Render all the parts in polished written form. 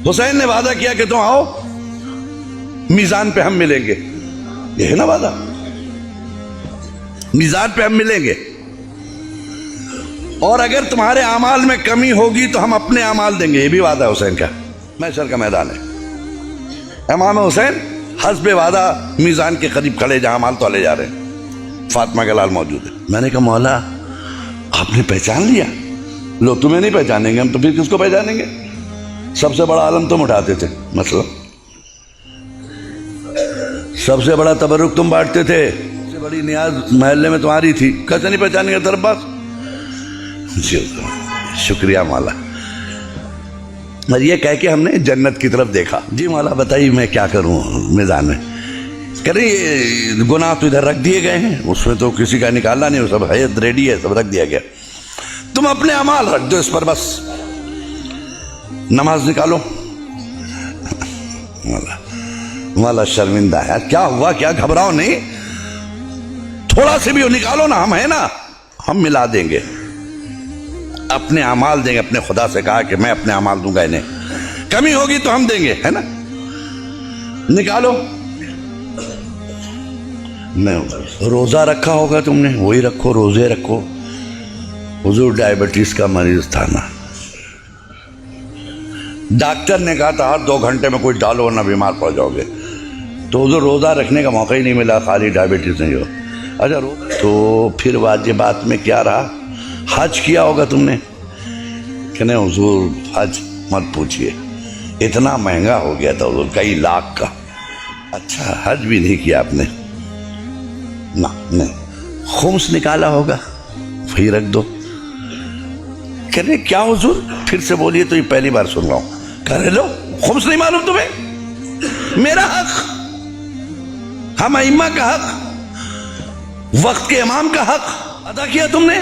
حسین نے وعدہ کیا کہ تم آؤ میزان پہ ہم ملیں گے، یہ ہے نا وعدہ، میزان پہ ہم ملیں گے، اور اگر تمہارے اعمال میں کمی ہوگی تو ہم اپنے اعمال دیں گے، یہ بھی وعدہ ہے حسین کا، محشر کا میدان ہے۔ امام حسین حسب وعدہ میزان کے قریب کھڑے جہاں اعمال تولے جا رہے ہیں، فاطمہ کا لال موجود ہے۔ میں نے کہا مولا آپ نے پہچان لیا؟ لو تمہیں نہیں پہچانیں گے ہم تو پھر کس کو پہچانیں گے؟ سب سے بڑا عالم تم اٹھاتے تھے، مطلب سب سے بڑا تبرک تم بانٹتے تھے، سب سے بڑی نیاز محلے میں تمہاری تھی، کیسے نہیں پہچانیں گے طرف باز؟ جی شکریہ مولا۔ اور یہ کہہ کے ہم نے جنت کی طرف دیکھا۔ جی مولا بتائیے میں کیا کروں میدان میں؟ کہہ رہے یہ گناہ تو ادھر رکھ دیے گئے ہیں، اس میں تو کسی کا نکالنا نہیں، وہ سب ہے ریڈی ہے، سب رکھ دیا گیا، تم اپنے اعمال رکھ دو اس پر بس، نماز نکالو۔ مولا شرمندہ ہے، کیا ہوا، کیا گھبراؤ نہیں، تھوڑا سے بھی نکالو نا، ہم ہیں نا، ہم ملا دیں گے، اپنے اعمال دیں گے۔ اپنے خدا سے کہا کہ میں اپنے اعمال دوں گا انہیں، کمی ہوگی تو ہم دیں گے، ہے نا، نکالو۔ نہیں، روزہ رکھا ہوگا تم نے، وہی رکھو، روزے رکھو۔ حضور ڈائبٹیز کا مریض تھا نا، ڈاکٹر نے کہا تھا 2 گھنٹے میں کچھ ڈالو ورنہ بیمار پڑ جاؤ گے، تو حضور روزہ رکھنے کا موقع ہی نہیں ملا، خالی ڈائبٹیز نہیں ہو۔ اچھا تو پھر واجبات میں کیا رہا؟ حج کیا ہوگا تم نے کہ نہیں؟ حضور حج مت پوچھئے، اتنا مہنگا ہو گیا تھا حضور، کئی لاکھ کا۔ اچھا حج بھی نہیں کیا آپ نے؟ نہیں۔ خمس نکالا ہوگا، وہی رکھ دو۔ کہہ رہے کیا حضور؟ پھر سے بولیے، تو یہ پہلی بار سن رہا ہوں۔ کہہ رہے لو خمس نہیں معلوم تمہیں؟ میرا حق، ہم ائمہ کا حق، وقت کے امام کا حق ادا کیا تم نے،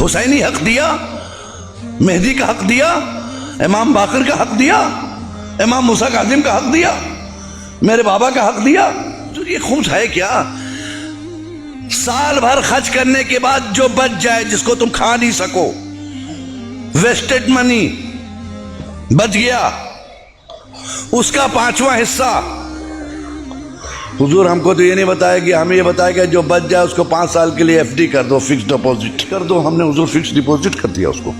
حسینی حق دیا، مہدی کا حق دیا، امام باقر کا حق دیا، امام موسیٰ کاظم کا حق دیا، میرے بابا کا حق دیا۔ تو یہ خمس ہے کیا؟ سال بھر خرچ کرنے کے بعد جو بچ جائے، جس کو تم کھا نہیں سکو، ویسٹڈ منی بچ گیا، اس کا 5واں حصہ۔ حضور ہم کو تو یہ نہیں بتایا کہ ہمیں یہ بتایا کہ جو بچ جائے اس کو 5 سال کے لیے FD کر دو، فکس ڈپوزٹ کر دو۔ ہم نے حضور فکس ڈپوزٹ کر دیا اس کو،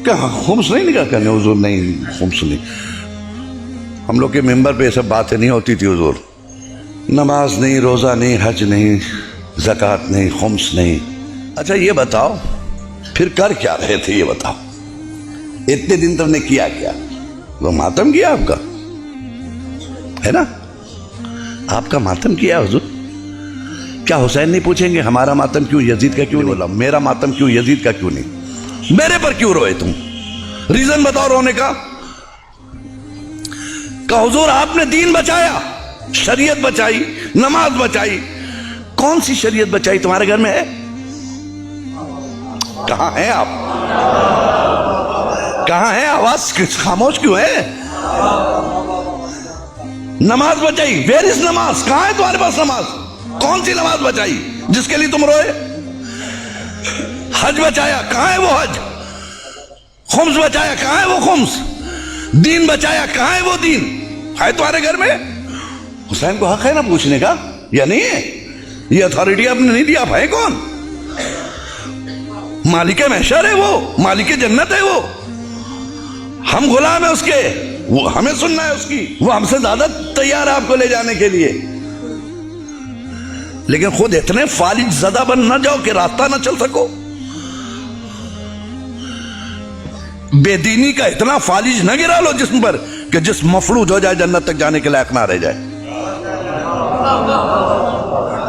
کہ خمس نہیں نکاح کرنے؟ حضور نہیں، خمس نہیں، ہم لوگ کے ممبر پہ یہ سب باتیں نہیں ہوتی تھی حضور، نماز نہیں، روزہ نہیں، حج نہیں، زکوٰۃ نہیں، خمس نہیں۔ اچھا یہ بتاؤ پھر کر کیا رہے تھے؟ یہ بتاؤ اتنے دن تم نے کیا کیا؟ وہ ماتم کیا آپ کا، ہے نا، آپ کا ماتم کیا حضور۔ کیا حسین نہیں پوچھیں گے ہمارا ماتم کیوں یزید کا کیوں نہیں بولا؟ میرا ماتم کیوں یزید کا کیوں نہیں؟ میرے پر کیوں روئے تم؟ ریزن بتاؤ رونے کا۔ کہ حضور آپ نے دین بچایا، شریعت بچائی، نماز بچائی۔ کون سی شریعت بچائی تمہارے گھر میں ہے؟ کہاں ہیں آپ؟ کہاں ہیں؟ آواز خاموش کیوں ہے؟ نماز بچائی، ویئر از نماز؟ کہاں ہے تمہارے پاس نماز؟ کون سی نماز بچائی جس کے لیے تم روئے؟ حج بچایا، کہاں ہے وہ حج؟ خمس بچایا، کہاں ہے وہ خمس؟ دین بچایا، کہاں ہے وہ دین؟ ہے تمہارے گھر میں؟ حسین کو حق ہے نا پوچھنے کا، یا نہیں ہے؟ یہ اتھارٹی آپ نے نہیں دی، آپ ہیں کون؟ مالک محشر ہے وہ، مالک جنت ہے وہ، ہم غلام ہیں اس کے، وہ ہمیں سننا ہے اس کی، وہ ہم سے زیادہ تیار ہے آپ کو لے جانے کے لیے۔ لیکن خود اتنے فالج زدہ بن نہ جاؤ کہ راستہ نہ چل سکو، بے دینی کا اتنا فالج نہ گرا لو جسم پر کہ جسم مفلوج ہو جائے، جنت تک جانے کے لائق نہ رہ جائے۔